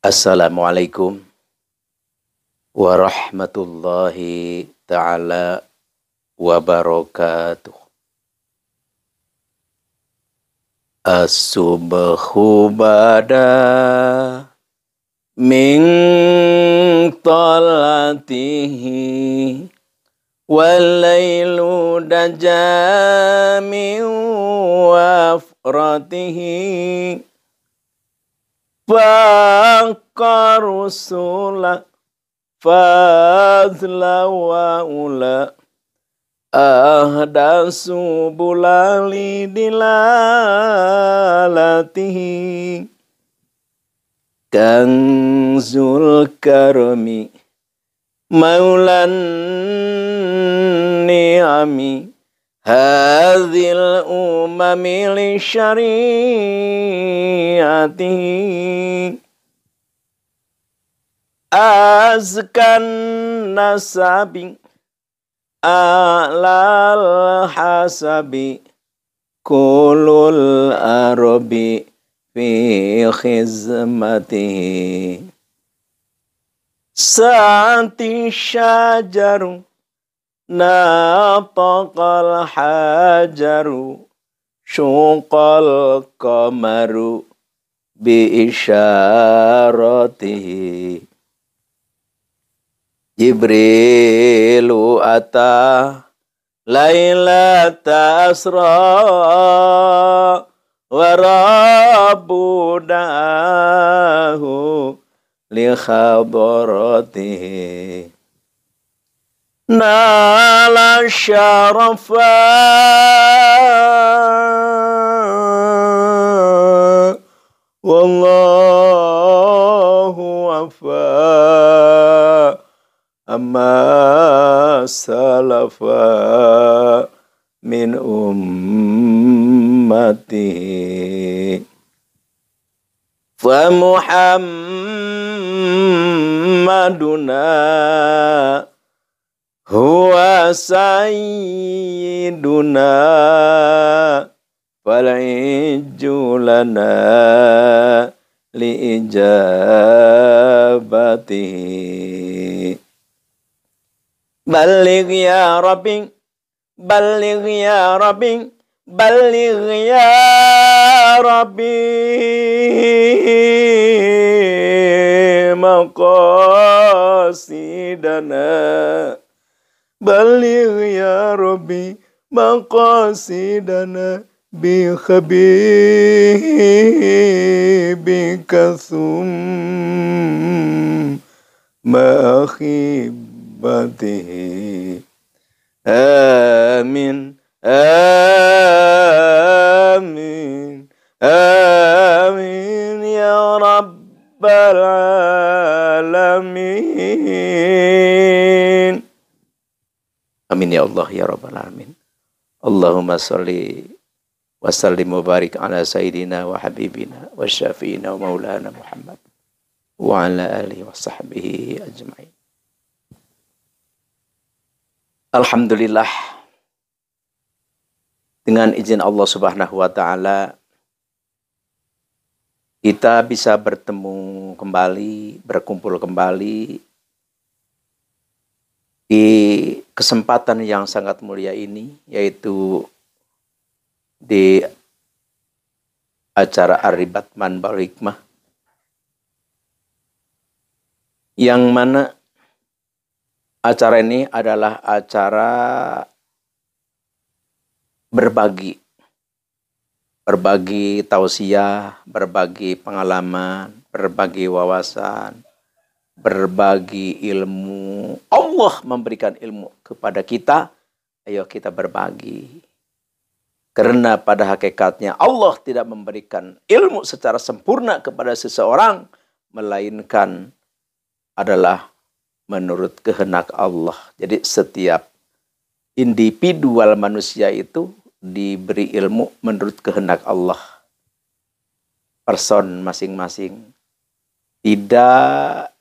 Assalamualaikum warahmatullahi ta'ala wabarakatuh. As-subhu bada min talatihi wal-lailu daja min wafratihi faqa rusula fazla wa ula ahdasu bulali dilalatihi kanzul karami maulan ni'ami hadhil umami li syariatihi azkan nasabi alal hasabi kulul arabi fi khizmatihi sa'ati syajaru nataqal hajaru syuqal qamaru bi isyaratihi Jibrilu ata lailata asra wa rabbu da'ahu li khabaratihi nala syarafa wallahu afa amma salafa min ummati fa Muhammaduna huwa sayyiduna fal'ijulana li'ijabatihi Baligh ya Rabbi, baligh ya Rabbi, baligh ya Rabbi maqasidana baligh ya Rabbi maqasidana bi habibika thumma akhib Amin, amin, amin ya rabbal alamin. Amin ya Allah ya rabbal alamin. Allahumma salli wa sallim wa barik ala sayyidina wa habibina wa syafiina wa maulana Muhammad wa ala alihi wa sahbihi ajma'in. Alhamdulillah, dengan izin Allah Subhanahu wa Ta'ala, kita bisa bertemu kembali, berkumpul kembali di kesempatan yang sangat mulia ini, yaitu di acara Ar-Ribat Manbaul Hikmah, yang mana acara ini adalah acara berbagi tausiah, berbagi pengalaman, berbagi wawasan, berbagi ilmu. Allah memberikan ilmu kepada kita, ayo kita berbagi. Karena pada hakikatnya Allah tidak memberikan ilmu secara sempurna kepada seseorang, melainkan adalah menurut kehendak Allah. Jadi setiap individual manusia itu diberi ilmu menurut kehendak Allah. Person masing-masing. Tidak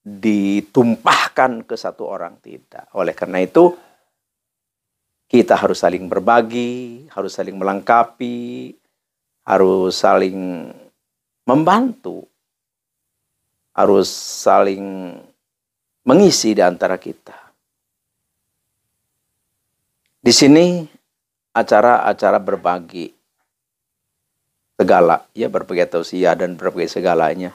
ditumpahkan ke satu orang, tidak. Oleh karena itu, kita harus saling berbagi, harus saling melengkapi, harus saling membantu. harus saling mengisi di antara kita. Di sini acara-acara berbagi segala, ya berbagai tausiah dan berbagai segalanya.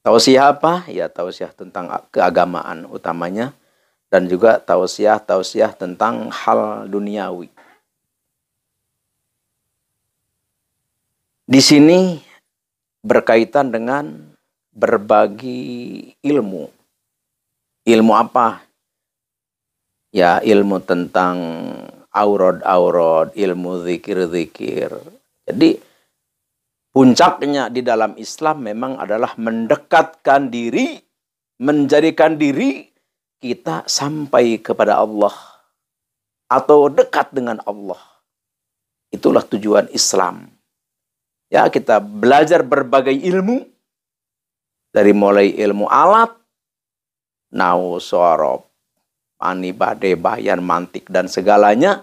Tausiah apa? Ya tausiah tentang keagamaan utamanya, dan juga tausiah tentang hal duniawi. Di sini berkaitan dengan berbagi ilmu. Ilmu apa? Ya ilmu tentang aurad-aurad, ilmu zikir-zikir. Jadi puncaknya di dalam Islam memang adalah mendekatkan diri, menjadikan diri kita sampai kepada Allah atau dekat dengan Allah. Itulah tujuan Islam. Ya, kita belajar berbagai ilmu, dari mulai ilmu alat, nahwu, shorof, mani, bade, bayan, mantik, dan segalanya.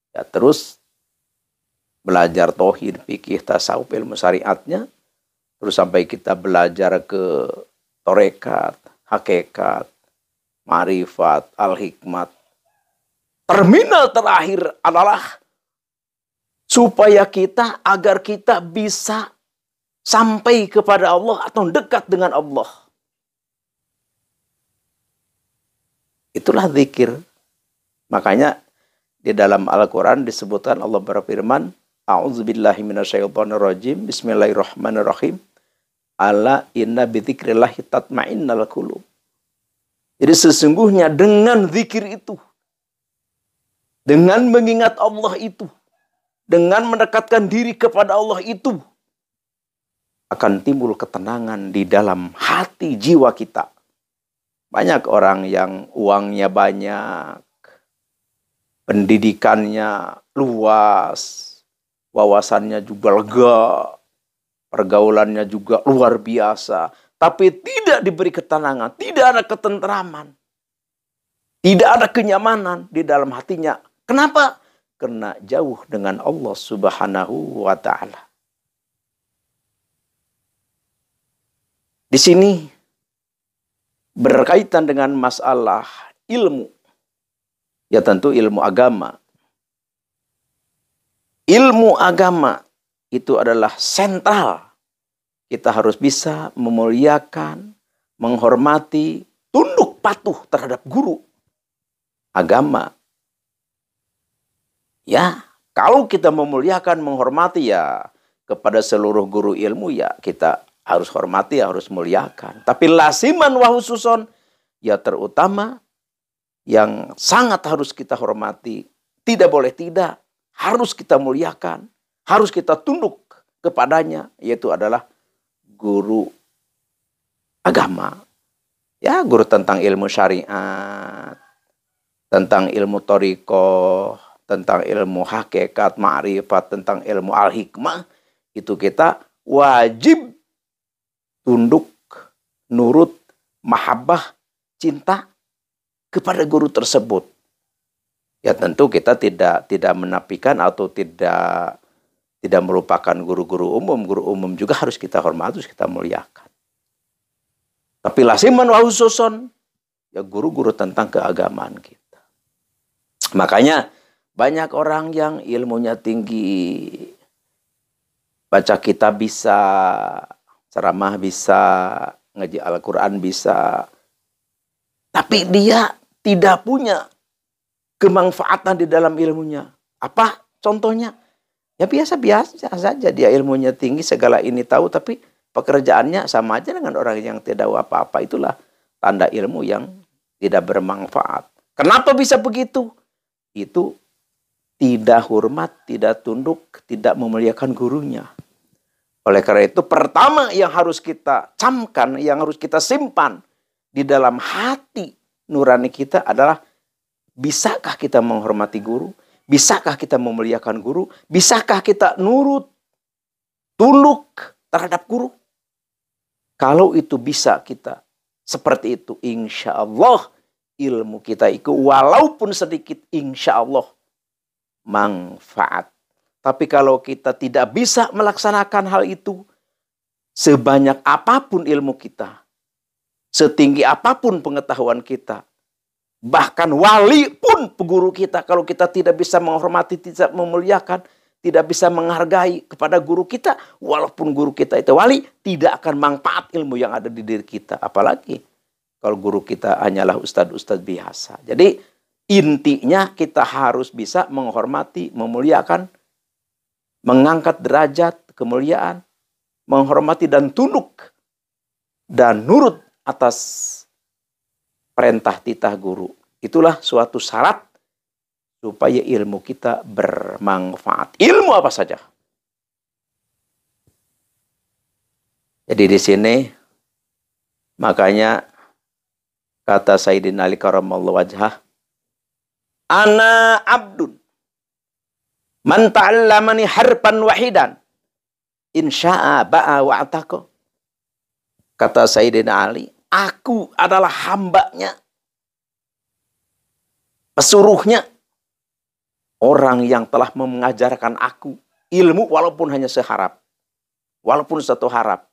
Ya, terus belajar tauhid, fikih, tasawuf, ilmu syariatnya. Terus sampai kita belajar ke torekat, hakikat, ma'rifat, al-hikmat. Terminal terakhir adalah supaya agar kita bisa sampai kepada Allah atau dekat dengan Allah. Itulah zikir. Makanya di dalam Al-Quran disebutkan Allah berfirman, A'udzubillahi minasyaitonirrajim, Bismillahirrahmanirrahim, Ala inna bidzikrillahi tatma'innal qulub. Jadi sesungguhnya dengan zikir itu, dengan mengingat Allah itu, dengan mendekatkan diri kepada Allah itu, akan timbul ketenangan di dalam hati jiwa kita. Banyak orang yang uangnya banyak, pendidikannya luas, wawasannya juga lega, pergaulannya juga luar biasa, tapi tidak diberi ketenangan, tidak ada ketentraman, tidak ada kenyamanan di dalam hatinya. Kenapa? Karena jauh dengan Allah Subhanahu wa Ta'ala. Di sini berkaitan dengan masalah ilmu. Ya tentu ilmu agama. Ilmu agama itu adalah sentral. Kita harus bisa memuliakan, menghormati, tunduk patuh terhadap guru agama. Ya, kalau kita memuliakan, menghormati ya kepada seluruh guru ilmu, ya kita harus hormati, harus muliakan. Tapi lasiman wa khususon, ya terutama yang sangat harus kita hormati, tidak boleh tidak, harus kita muliakan, harus kita tunduk kepadanya, yaitu adalah guru agama. Ya, guru tentang ilmu syariat, tentang ilmu thariqah, tentang ilmu hakikat, ma'rifat, tentang ilmu al-hikmah, itu kita wajib tunduk, nurut, mahabbah, cinta kepada guru tersebut. Ya tentu kita tidak menafikan atau tidak melupakan guru-guru umum. Guru umum juga harus kita hormati, harus kita muliakan. Tapi lasiman wa khususon, ya guru-guru tentang keagamaan kita. Makanya banyak orang yang ilmunya tinggi, baca kitab bisa, ceramah bisa, ngaji Al-Quran bisa, tapi dia tidak punya kemanfaatan di dalam ilmunya. Apa contohnya? Ya biasa-biasa saja, dia ilmunya tinggi, segala ini tahu, tapi pekerjaannya sama aja dengan orang yang tidak tahu apa-apa. Itulah tanda ilmu yang tidak bermanfaat. Kenapa bisa begitu? Itu tidak hormat, tidak tunduk, tidak memuliakan gurunya. Oleh karena itu, pertama yang harus kita camkan, yang harus kita simpan di dalam hati nurani kita adalah, bisakah kita menghormati guru? Bisakah kita memuliakan guru? Bisakah kita nurut, tunduk terhadap guru? Kalau itu bisa kita seperti itu, insya Allah ilmu kita itu walaupun sedikit, insya Allah manfaat. Tapi kalau kita tidak bisa melaksanakan hal itu, sebanyak apapun ilmu kita, setinggi apapun pengetahuan kita, bahkan wali pun guru kita, kalau kita tidak bisa menghormati, tidak memuliakan, tidak bisa menghargai kepada guru kita, walaupun guru kita itu wali, tidak akan manfaat ilmu yang ada di diri kita. Apalagi kalau guru kita hanyalah ustadz-ustadz biasa. Jadi intinya kita harus bisa menghormati, memuliakan, mengangkat derajat, kemuliaan, menghormati dan tunduk dan nurut atas perintah titah guru. Itulah suatu syarat supaya ilmu kita bermanfaat. Ilmu apa saja. Jadi di sini makanya kata Sayyidina Ali karramallahu wajhah, ana abdun man ta'allamani harfan wahidan insya'a ba'a wa'ataqa. Kata Sayyidina Ali, aku adalah hambanya, pesuruhnya, orang yang telah mengajarkan aku ilmu walaupun hanya seharap, walaupun satu harap.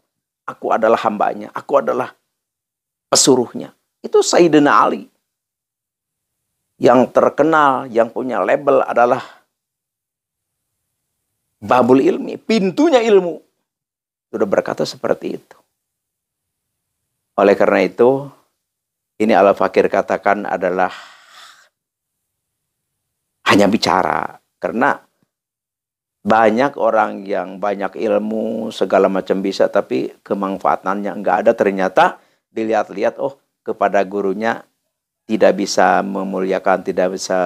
Aku adalah hambanya, aku adalah pesuruhnya. Itu Sayyidina Ali. Yang terkenal, yang punya label adalah babul ilmi, pintunya ilmu. Sudah berkata seperti itu. Oleh karena itu, ini Al-Fakir katakan adalah hanya bicara. Karena banyak orang yang banyak ilmu, segala macam bisa, tapi kemanfaatannya enggak ada. Ternyata dilihat-lihat, oh kepada gurunya tidak bisa memuliakan, tidak bisa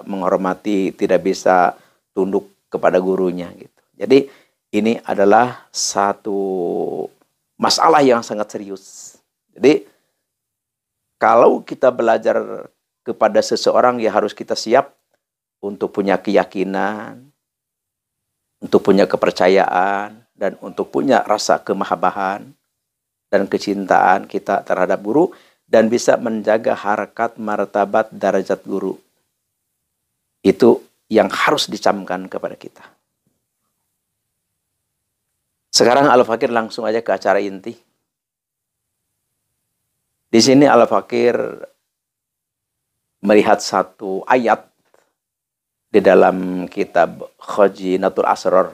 menghormati, tidak bisa tunduk kepada gurunya gitu. Jadi ini adalah satu masalah yang sangat serius. Jadi kalau kita belajar kepada seseorang, ya harus kita siap untuk punya keyakinan, untuk punya kepercayaan, dan untuk punya rasa kemahabbatan dan kecintaan kita terhadap guru, dan bisa menjaga harkat, martabat, derajat guru. Itu yang harus dicamkan kepada kita. Sekarang Al-Fakir langsung aja ke acara inti. Di sini Al-Fakir melihat satu ayat di dalam kitab Khazinatul Asrar,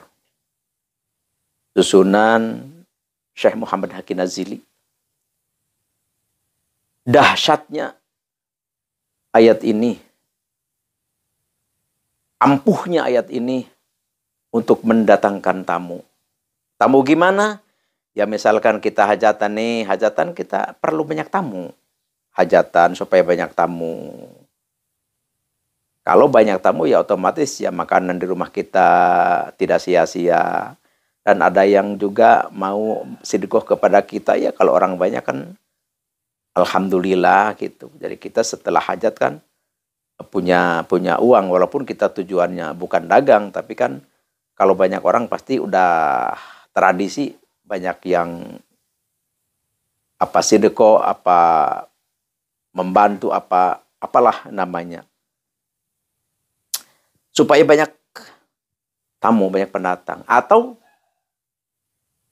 susunan Syekh Muhammad Haqqi Nazili. Dahsyatnya ayat ini, ampuhnya ayat ini untuk mendatangkan tamu. Tamu gimana? Ya misalkan kita hajatan nih, hajatan kita perlu banyak tamu. Hajatan supaya banyak tamu. Kalau banyak tamu ya otomatis ya makanan di rumah kita tidak sia-sia. Dan ada yang juga mau sedekah kepada kita, ya kalau orang banyak kan alhamdulillah gitu. Jadi kita setelah hajat kan punya uang, walaupun kita tujuannya bukan dagang, tapi kan kalau banyak orang pasti udah tradisi, banyak yang apa sedekah, apa membantu, apalah namanya. Supaya banyak tamu, banyak pendatang. Atau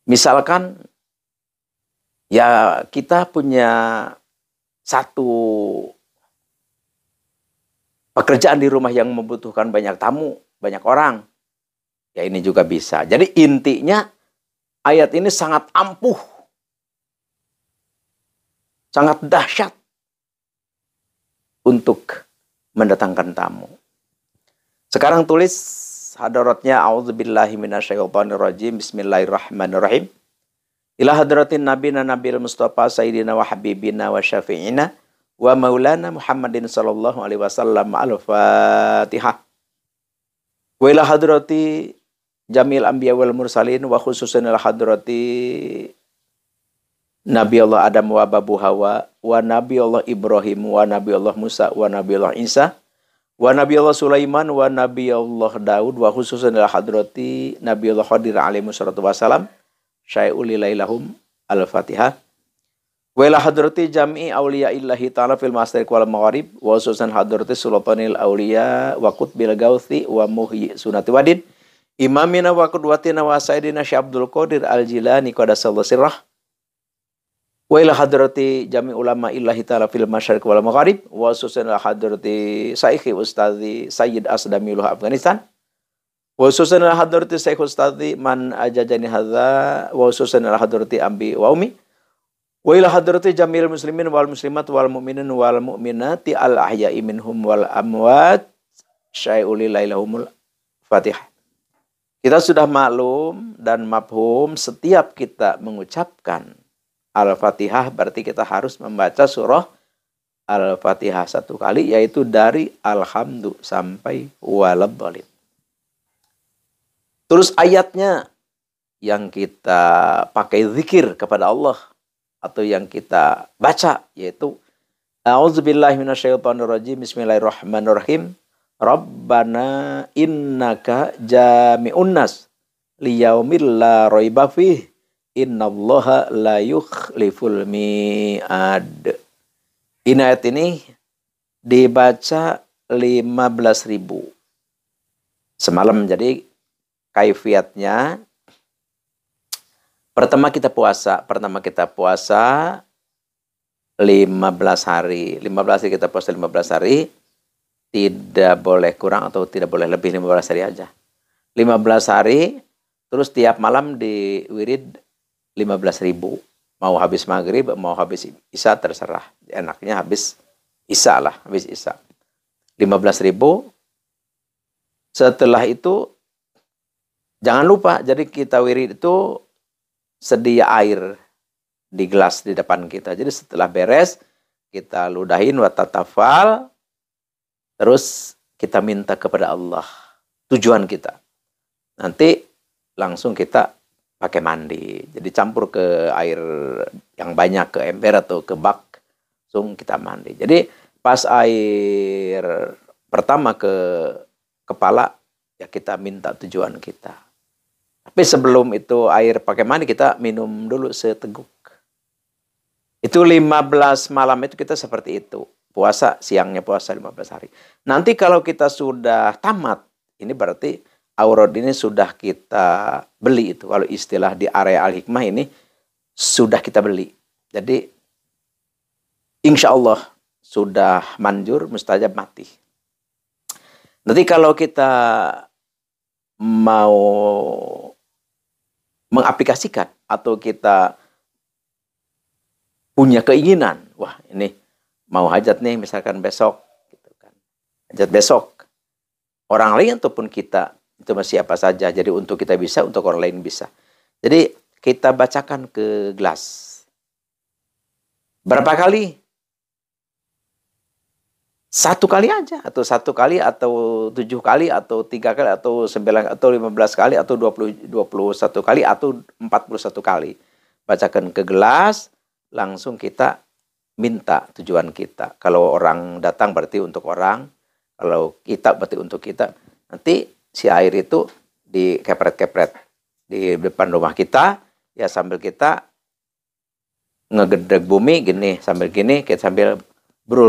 misalkan ya kita punya satu pekerjaan di rumah yang membutuhkan banyak tamu, banyak orang. Ya ini juga bisa. Jadi intinya ayat ini sangat ampuh, sangat dahsyat untuk mendatangkan tamu. Sekarang tulis hadaratnya, a'udzubillahi minasyaitonirrajim, bismillahirrahmanirrahim. Ila hadratin nabina nabil mustafa sayyidina wa habibina wa syafi'ina wa maulana Muhammadin sallallahu alaihi wasallam. Al-Fatihah. Wa ila hadrati jamil anbiya wal mursalin wa khususan ila hadrati Nabi Allah Adam wa Babu Hawa wa Nabi Allah Ibrahim wa Nabi Allah Musa wa Nabi Allah Isa wa Nabi Allah Sulaiman wa Nabi Allah Daud wa khususan ila hadrati Nabi Allah Khadir alaihi wassalatu wassalam syai'ul ilailahum. Al-Fatihah. Wa ila hadrati jam'i awliya illahi ta'ala fil masriq wal maghrib wa khususan hadrati sultanil awliya wa qutbil gauthi wa muhyi sunati wadin Imamina wa qudwatina wa sayyidina Syekh Abdul Qadir Al-Jilani qadasallahu sirrah wa ila hadrati jami ulama illahi ta'ala fil masyariq wal magharib wa khususan ila hadrati Sayyidi Ustazi Sayyid Asdamiullah Afghanistan wa khususan ila hadrati Syekh Ustazi man ajajani hadza wa khususan ila hadrati ambi wa ummi wa ila hadrati jamil muslimin wal muslimat wal mu'minin wal mu'minati al ahya'i minhum wal amwat syai'ul ilaihumul Fatihah. Kita sudah maklum dan mafhum setiap kita mengucapkan Al-Fatihah berarti kita harus membaca surah Al-Fatihah 1 kali, yaitu dari Alhamdu sampai Waladhdallin. Terus ayatnya yang kita pakai zikir kepada Allah atau yang kita baca yaitu A'udzubillahi minasyaitonirrajim. Bismillahirrahmanirrahim. Rabbana innaka jami'un nas liyaumil la raiba fih. Innallaha la yukhliful mi'ad. Ini ayat ini dibaca 15.000 semalam. Jadi kaifiatnya pertama kita puasa 15 hari. 15 hari kita puasa 15 hari. Tidak boleh kurang atau tidak boleh lebih 15 hari aja. 15 hari terus tiap malam di wirid 15.000. Mau habis maghrib, mau habis isya terserah. Enaknya habis isya lah, habis isya. 15.000. Setelah itu jangan lupa, jadi kita wirid itu sedia air di gelas di depan kita. Jadi setelah beres kita ludahin watatafal, terus kita minta kepada Allah tujuan kita. Nanti langsung kita pakai mandi. Jadi campur ke air yang banyak, ke ember atau ke bak, langsung kita mandi. Jadi pas air pertama ke kepala, ya kita minta tujuan kita. Tapi sebelum itu air pakai mandi, kita minum dulu seteguk. Itu 15 malam itu kita seperti itu. Puasa, siangnya puasa 15 hari. Nanti kalau kita sudah tamat, ini berarti aurad ini sudah kita beli itu. Kalau istilah di area Al-Hikmah ini sudah kita beli. Jadi insya Allah sudah manjur, mustajab mati. Nanti kalau kita mau mengaplikasikan atau kita punya keinginan, wah ini mau hajat nih misalkan besok, gitu kan. Hajat besok. Orang lain ataupun kita, itu masih siapa saja. Jadi untuk kita bisa, untuk orang lain bisa. Jadi kita bacakan ke gelas. Berapa kali? 1 kali aja. Atau 1 kali, atau 7 kali, atau 3 kali, atau 9, atau 15 kali, atau 21 kali, atau 41 kali. Bacakan ke gelas, langsung kita minta tujuan kita. Kalau orang datang berarti untuk orang. Kalau kita berarti untuk kita. Nanti si air itu dikepret-kepret di depan rumah kita, ya sambil kita ngegedeg bumi gini, sambil gini, kita sambil brul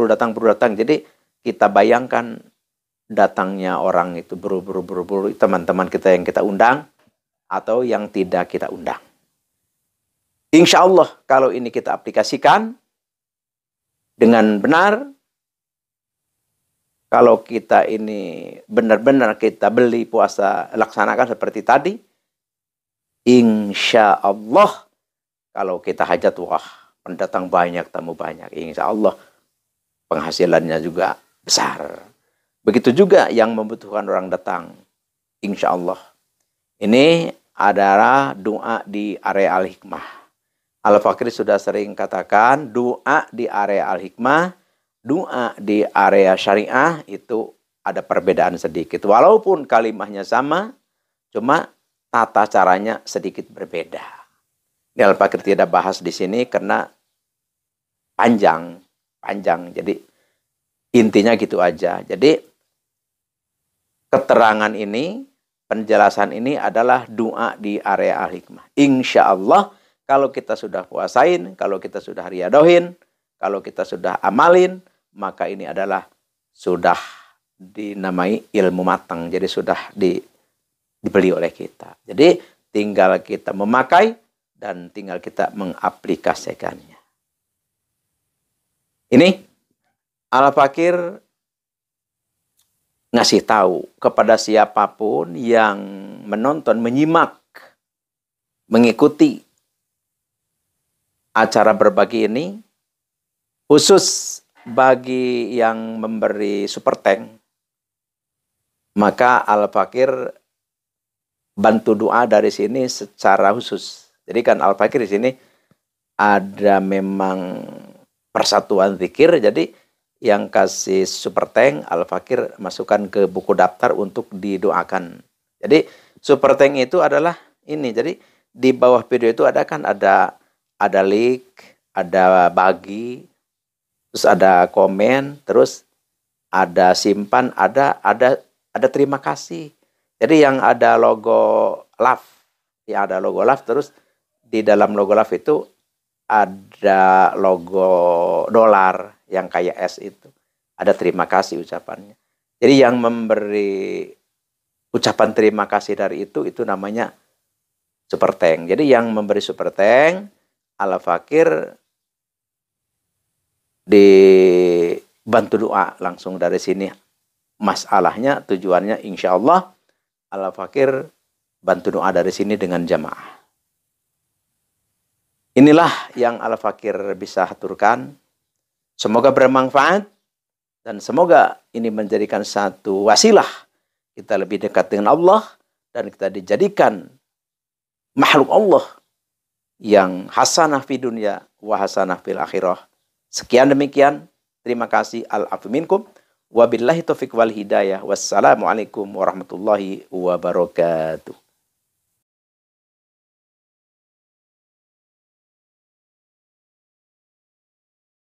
datang. Jadi kita bayangkan datangnya orang itu brul, teman-teman kita yang kita undang atau yang tidak kita undang. Insya Allah kalau ini kita aplikasikan dengan benar, kalau kita ini benar-benar kita beli puasa, laksanakan seperti tadi, insya Allah kalau kita hajat, wah pendatang banyak, tamu banyak. Insya Allah penghasilannya juga besar. Begitu juga yang membutuhkan orang datang. Insya Allah. Ini adalah doa di area Al-Hikmah. Al-Fakri sudah sering katakan doa di area Al-Hikmah, doa di area syariah itu ada perbedaan sedikit. Walaupun kalimahnya sama, cuma tata caranya sedikit berbeda. Ini Al-Fakri tidak bahas di sini karena panjang. Jadi intinya gitu aja. Jadi keterangan ini, penjelasan ini adalah doa di area Al-Hikmah. Insya Allah kalau kita sudah puasain, kalau kita sudah riadohin, kalau kita sudah amalin, maka ini adalah sudah dinamai ilmu matang. Jadi sudah dibeli oleh kita. Jadi tinggal kita memakai dan tinggal kita mengaplikasikannya. Ini Al-Fakir ngasih tahu kepada siapapun yang menonton, menyimak, mengikuti acara berbagi ini, khusus bagi yang memberi super tank, maka Al-Fakir bantu doa dari sini secara khusus. Jadi kan Al-Fakir di sini ada memang persatuan zikir, jadi yang kasih super tank Al-Fakir masukkan ke buku daftar untuk didoakan. Jadi super tank itu adalah ini. Jadi di bawah video itu ada like, ada bagi, terus ada komen, terus ada simpan, ada terima kasih. Jadi yang ada logo love, terus di dalam logo love itu ada logo dolar yang kayak S itu. Ada terima kasih ucapannya. Jadi yang memberi ucapan terima kasih dari itu namanya super tank. Jadi yang memberi super tank, Al-Fakir dibantu doa langsung dari sini. Masalahnya, tujuannya insya Allah Al-Fakir bantu doa dari sini dengan jamaah. Inilah yang Al-Fakir bisa haturkan. Semoga bermanfaat dan semoga ini menjadikan satu wasilah kita lebih dekat dengan Allah dan kita dijadikan makhluk Allah yang hasanah fi dunya wa hasanah fil akhirah. Sekian demikian. Terima kasih. Al-afu minkum. Wabillahi taufiq wal hidayah. Wassalamualaikum warahmatullahi wabarakatuh.